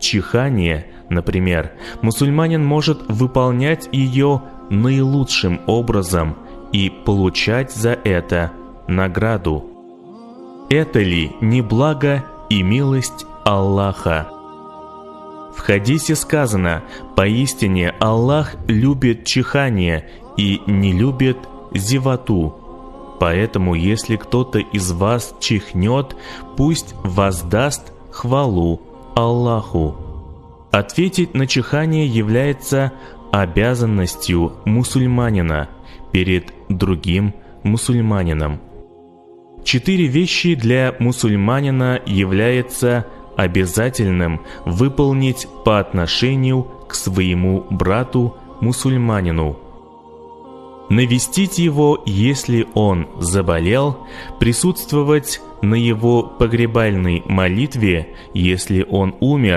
чихание, например, мусульманин может выполнять ее наилучшим образом и получать за это награду. Это ли не благо и милость Аллаха? В хадисе сказано: «Поистине Аллах любит чихание и не любит зевоту. Поэтому, если кто-то из вас чихнет, пусть воздаст хвалу Аллаху». Ответить на чихание является обязанностью мусульманина перед другим мусульманином. 4 вещи для мусульманина является обязательным выполнить по отношению к своему брату-мусульманину: навестить его, если он заболел, присутствовать на его погребальной молитве, если он умер,